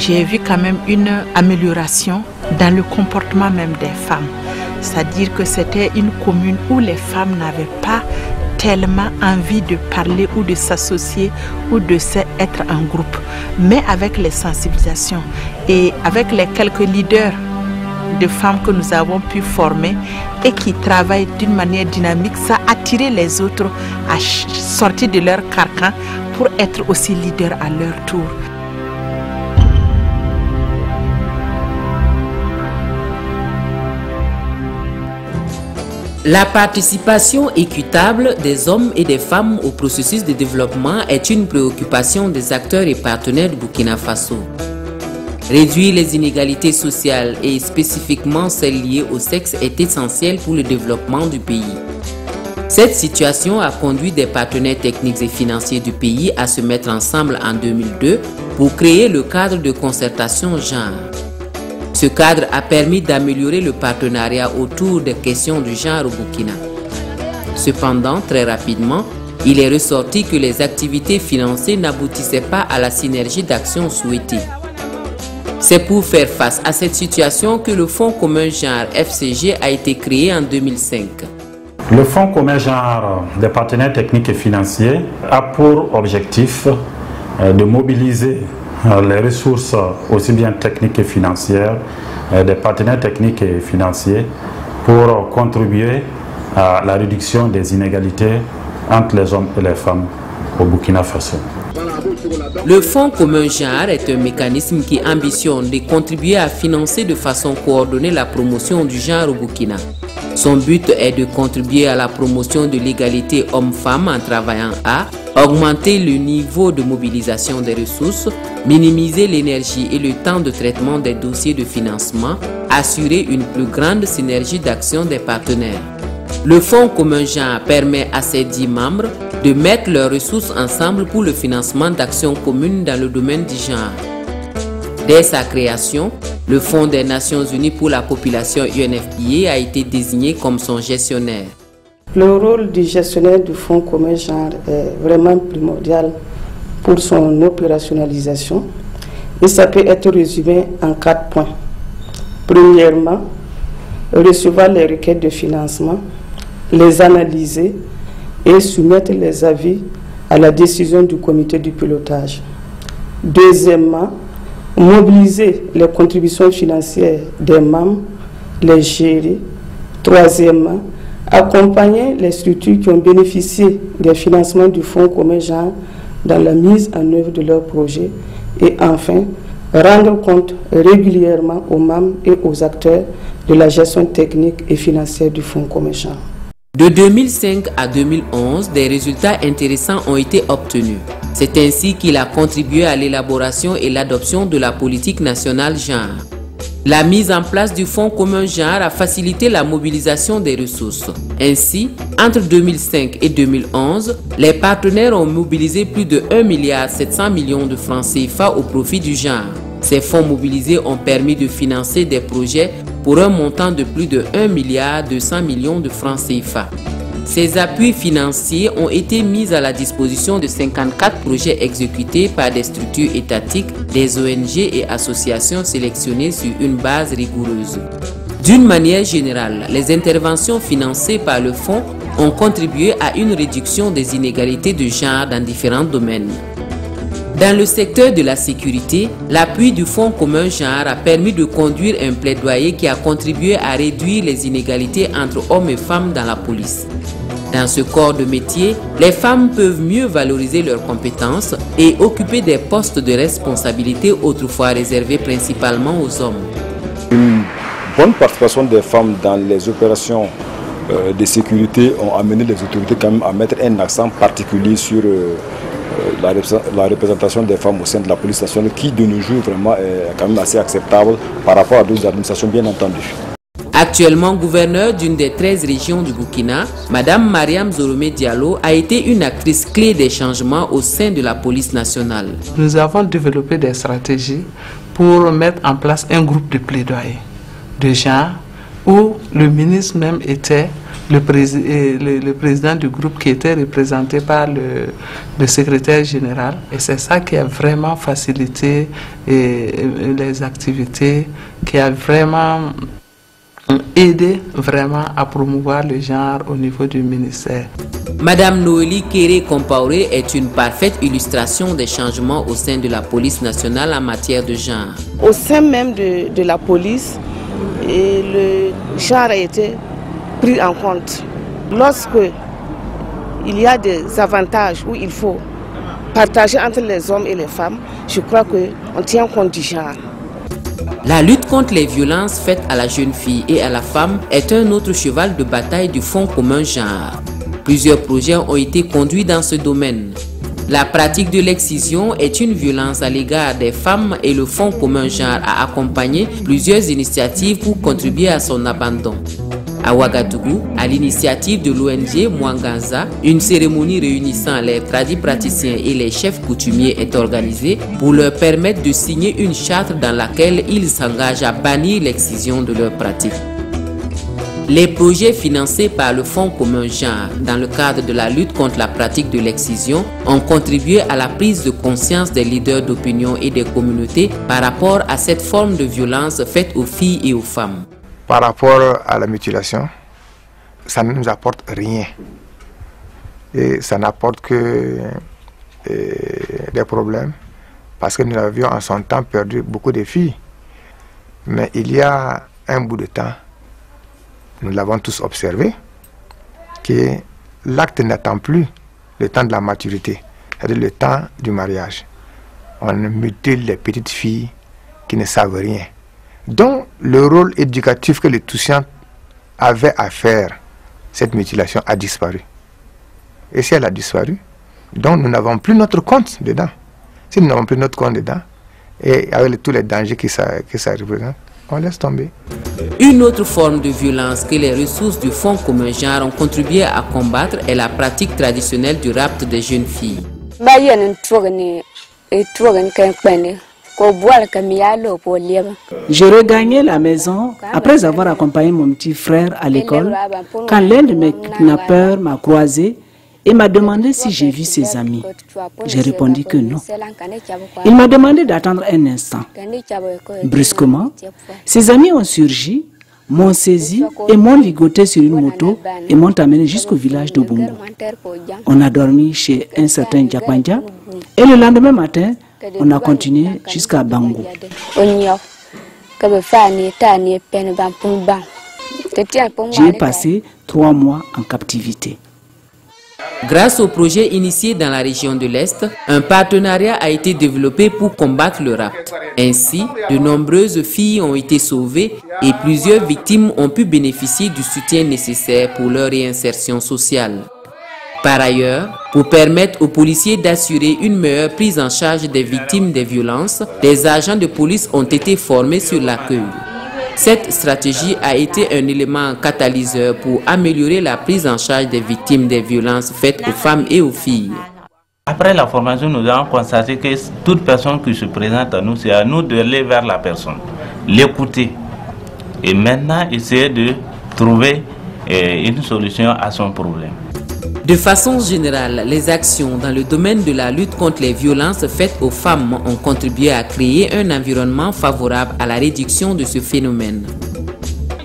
j'ai vu quand même une amélioration dans le comportement même des femmes. C'est-à-dire que c'était une commune où les femmes n'avaient pas tellement envie de parler ou de s'associer ou de être en groupe. Mais avec les sensibilisations et avec les quelques leaders de femmes que nous avons pu former et qui travaillent d'une manière dynamique, ça a attiré les autres à sortir de leur carcan pour être aussi leaders à leur tour. La participation équitable des hommes et des femmes au processus de développement est une préoccupation des acteurs et partenaires du Burkina Faso. Réduire les inégalités sociales et spécifiquement celles liées au sexe est essentiel pour le développement du pays. Cette situation a conduit des partenaires techniques et financiers du pays à se mettre ensemble en 2002 pour créer le cadre de concertation genre. Ce cadre a permis d'améliorer le partenariat autour des questions du genre au Burkina. Cependant, très rapidement, il est ressorti que les activités financées n'aboutissaient pas à la synergie d'action souhaitée. C'est pour faire face à cette situation que le Fonds commun genre FCG a été créé en 2005. Le Fonds commun genre des partenaires techniques et financiers a pour objectif de mobiliser les ressources aussi bien techniques et financières des partenaires techniques et financiers pour contribuer à la réduction des inégalités entre les hommes et les femmes au Burkina Faso. Le Fonds commun genre est un mécanisme qui ambitionne de contribuer à financer de façon coordonnée la promotion du genre au Burkina. Son but est de contribuer à la promotion de l'égalité homme-femme en travaillant à augmenter le niveau de mobilisation des ressources, minimiser l'énergie et le temps de traitement des dossiers de financement, assurer une plus grande synergie d'action des partenaires. Le Fonds commun genre permet à ses 10 membres de mettre leurs ressources ensemble pour le financement d'actions communes dans le domaine du genre. Dès sa création, le Fonds des Nations Unies pour la population UNFPA a été désigné comme son gestionnaire. Le rôle du gestionnaire du Fonds commun genre est vraiment primordial pour son opérationnalisation et ça peut être résumé en 4 points. Premièrement, recevoir les requêtes de financement, les analyser et soumettre les avis à la décision du comité du pilotage. Deuxièmement, mobiliser les contributions financières des membres, les gérer. Troisièmement, accompagner les structures qui ont bénéficié des financements du Fonds commun genre dans la mise en œuvre de leurs projets. Et enfin, rendre compte régulièrement aux membres et aux acteurs de la gestion technique et financière du Fonds commun genre. De 2005 à 2011, des résultats intéressants ont été obtenus. C'est ainsi qu'il a contribué à l'élaboration et l'adoption de la politique nationale genre. La mise en place du Fonds commun genre a facilité la mobilisation des ressources. Ainsi, entre 2005 et 2011, les partenaires ont mobilisé plus de 1,7 milliard de francs CFA au profit du genre. Ces fonds mobilisés ont permis de financer des projets pour un montant de plus de 1,2 milliard de francs CFA. Ces appuis financiers ont été mis à la disposition de 54 projets exécutés par des structures étatiques, des ONG et associations sélectionnées sur une base rigoureuse. D'une manière générale, les interventions financées par le fonds ont contribué à une réduction des inégalités de genre dans différents domaines. Dans le secteur de la sécurité, l'appui du Fonds commun genre a permis de conduire un plaidoyer qui a contribué à réduire les inégalités entre hommes et femmes dans la police. Dans ce corps de métier, les femmes peuvent mieux valoriser leurs compétences et occuper des postes de responsabilité autrefois réservés principalement aux hommes. Une bonne participation des femmes dans les opérations de sécurité ont amené les autorités quand même à mettre un accent particulier sur la représentation des femmes au sein de la police nationale qui de nos jours vraiment est quand même assez acceptable par rapport à d'autres administrations bien entendu. Actuellement gouverneur d'une des 13 régions du Burkina, Madame Mariam Zoromé Diallo a été une actrice clé des changements au sein de la police nationale. Nous avons développé des stratégies pour mettre en place un groupe de plaidoyer de genre où le ministre même était le président du groupe qui était représenté par le secrétaire général. Et c'est ça qui a vraiment facilité les activités, qui a vraiment aidé vraiment à promouvoir le genre au niveau du ministère. Madame Noélie Kéré-Compaoré est une parfaite illustration des changements au sein de la police nationale en matière de genre. Au sein même de la police, le genre a été pris en compte. Lorsque il y a des avantages où il faut partager entre les hommes et les femmes, je crois qu'on tient compte du genre. La lutte contre les violences faites à la jeune fille et à la femme est un autre cheval de bataille du Fonds commun genre. Plusieurs projets ont été conduits dans ce domaine. La pratique de l'excision est une violence à l'égard des femmes et le Fonds commun genre a accompagné plusieurs initiatives pour contribuer à son abandon. À Ouagadougou, à l'initiative de l'ONG Mwanganza, une cérémonie réunissant les praticiens et les chefs coutumiers est organisée pour leur permettre de signer une charte dans laquelle ils s'engagent à bannir l'excision de leurs pratiques. Les projets financés par le Fonds commun genre dans le cadre de la lutte contre la pratique de l'excision ont contribué à la prise de conscience des leaders d'opinion et des communautés par rapport à cette forme de violence faite aux filles et aux femmes. Par rapport à la mutilation, ça ne nous apporte rien. Et ça n'apporte que des problèmes. Parce que nous avions en son temps perdu beaucoup de filles. Mais il y a un bout de temps, nous l'avons tous observé, que l'acte n'attend plus le temps de la maturité, c'est-à-dire le temps du mariage. On mutile les petites filles qui ne savent rien. Donc, le rôle éducatif que les Toussiens avaient à faire, cette mutilation a disparu. Et si elle a disparu, donc nous n'avons plus notre compte dedans. Si nous n'avons plus notre compte dedans, et avec tous les dangers que ça représente, on laisse tomber. Une autre forme de violence que les ressources du Fonds commun genre ont contribué à combattre est la pratique traditionnelle du rapt des jeunes filles. J'ai regagné la maison après avoir accompagné mon petit frère à l'école quand l'un de mes kidnappeurs m'a croisé et m'a demandé si j'ai vu ses amis. J'ai répondu que non. Il m'a demandé d'attendre un instant. Brusquement, ses amis ont surgi, m'ont saisi et m'ont ligoté sur une moto et m'ont amené jusqu'au village de Bungo. On a dormi chez un certain Diapandja et le lendemain matin, on a continué jusqu'à Bango. J'ai passé 3 mois en captivité. Grâce au projet initié dans la région de l'Est, un partenariat a été développé pour combattre le rapt. Ainsi, de nombreuses filles ont été sauvées et plusieurs victimes ont pu bénéficier du soutien nécessaire pour leur réinsertion sociale. Par ailleurs, pour permettre aux policiers d'assurer une meilleure prise en charge des victimes des violences, des agents de police ont été formés sur l'accueil. Cette stratégie a été un élément catalyseur pour améliorer la prise en charge des victimes des violences faites aux femmes et aux filles. Après la formation, nous avons constaté que toute personne qui se présente à nous, c'est à nous d'aller vers la personne, l'écouter et maintenant essayer de trouver une solution à son problème. De façon générale, les actions dans le domaine de la lutte contre les violences faites aux femmes ont contribué à créer un environnement favorable à la réduction de ce phénomène.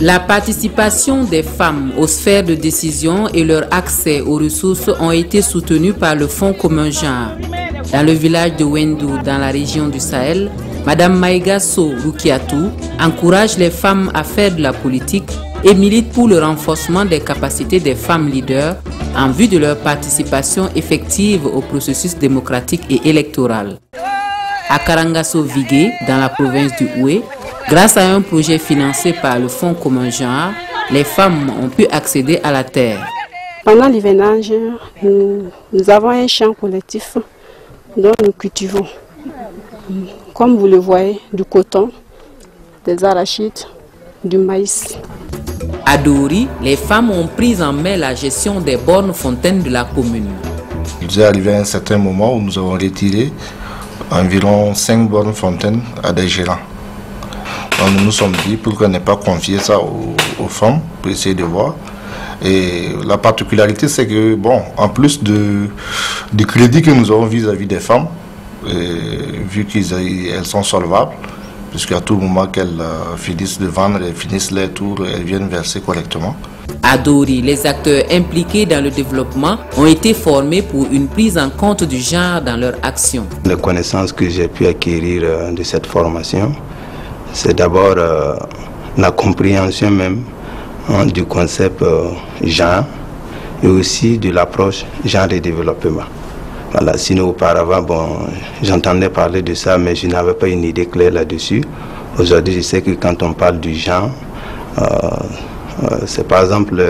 La participation des femmes aux sphères de décision et leur accès aux ressources ont été soutenus par le Fonds commun genre. Dans le village de Wendou, dans la région du Sahel, Madame Maïga So Rukiatou encourage les femmes à faire de la politique et milite pour le renforcement des capacités des femmes leaders en vue de leur participation effective au processus démocratique et électoral. À Karangaso Vigué, dans la province du Oué, grâce à un projet financé par le Fonds commun genre, les femmes ont pu accéder à la terre. Pendant l'hivernage, nous avons un champ collectif dont nous cultivons, comme vous le voyez, du coton, des arachides, du maïs. À Dori, les femmes ont pris en main la gestion des bornes fontaines de la commune. Il est arrivé un certain moment où nous avons retiré environ 5 bornes fontaines à des gérants. Donc nous nous sommes dit, pourquoi ne pas confier ça aux femmes pour essayer de voir. Et la particularité, c'est que, bon, en plus du crédit que nous avons vis-à-vis des femmes, vu qu'elles sont solvables, puisqu'à tout moment qu'elles finissent de vendre, elles finissent les tours, elles viennent verser correctement. À Dori, les acteurs impliqués dans le développement ont été formés pour une prise en compte du genre dans leur action. Les connaissances que j'ai pu acquérir de cette formation, c'est d'abord la compréhension même du concept genre et aussi de l'approche genre et développement. Voilà, sinon auparavant, bon, j'entendais parler de ça, mais je n'avais pas une idée claire là-dessus. Aujourd'hui, je sais que quand on parle du genre, c'est par exemple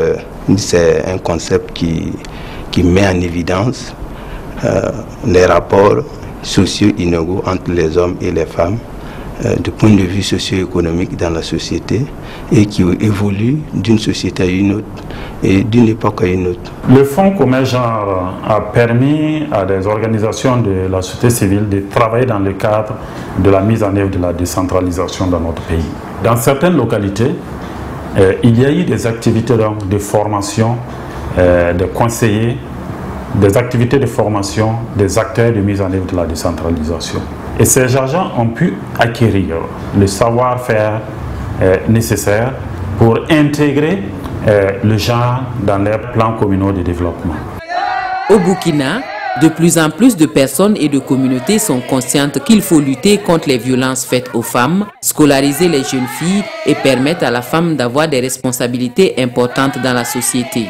c'est un concept qui met en évidence les rapports sociaux inégaux entre les hommes et les femmes du point de vue socio-économique dans la société et qui évolue d'une société à une autre et d'une époque à une autre. Le Fonds commun genre a permis à des organisations de la société civile de travailler dans le cadre de la mise en œuvre de la décentralisation dans notre pays. Dans certaines localités, il y a eu des activités donc, de formation de conseillers, des activités de formation des acteurs de mise en œuvre de la décentralisation. Et ces agents ont pu acquérir le savoir-faire nécessaire pour intégrer le genre dans leurs plans communaux de développement. Au Burkina, de plus en plus de personnes et de communautés sont conscientes qu'il faut lutter contre les violences faites aux femmes, scolariser les jeunes filles et permettre à la femme d'avoir des responsabilités importantes dans la société.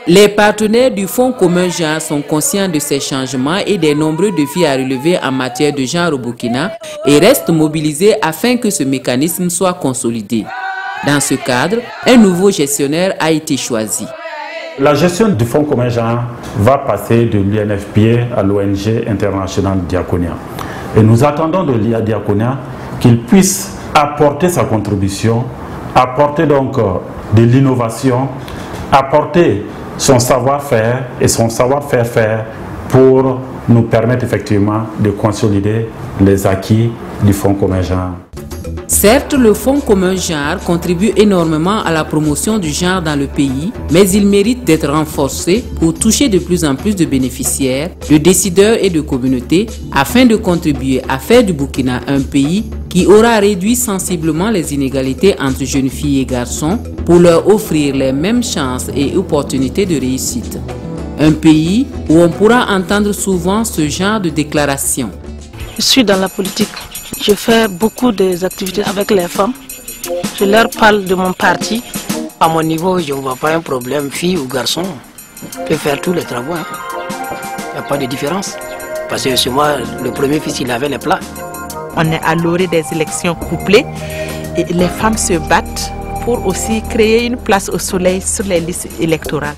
Les partenaires du Fonds commun genre sont conscients de ces changements et des nombreux défis à relever en matière de genre au Burkina et restent mobilisés afin que ce mécanisme soit consolidé. Dans ce cadre, un nouveau gestionnaire a été choisi. La gestion du Fonds commun genre va passer de l'UNFPA à l'ONG internationale Diaconia. Et nous attendons de l'IA Diaconia qu'il puisse apporter sa contribution, apporter donc de l'innovation, apporter son savoir-faire et son savoir-faire faire pour nous permettre effectivement de consolider les acquis du Fonds commun genre. Certes, le Fonds commun genre contribue énormément à la promotion du genre dans le pays, mais il mérite d'être renforcé pour toucher de plus en plus de bénéficiaires, de décideurs et de communautés, afin de contribuer à faire du Burkina un pays qui aura réduit sensiblement les inégalités entre jeunes filles et garçons pour leur offrir les mêmes chances et opportunités de réussite. Un pays où on pourra entendre souvent ce genre de déclaration. Je suis dans la politique. Je fais beaucoup d'activités avec les femmes. Je leur parle de mon parti. À mon niveau, je ne vois pas un problème, fille ou garçon. Je peux faire tous les travaux. Il n'y a pas de différence. Parce que chez moi, le premier fils, il avait les plats. On est à l'orée des élections couplées et les femmes se battent pour aussi créer une place au soleil sur les listes électorales.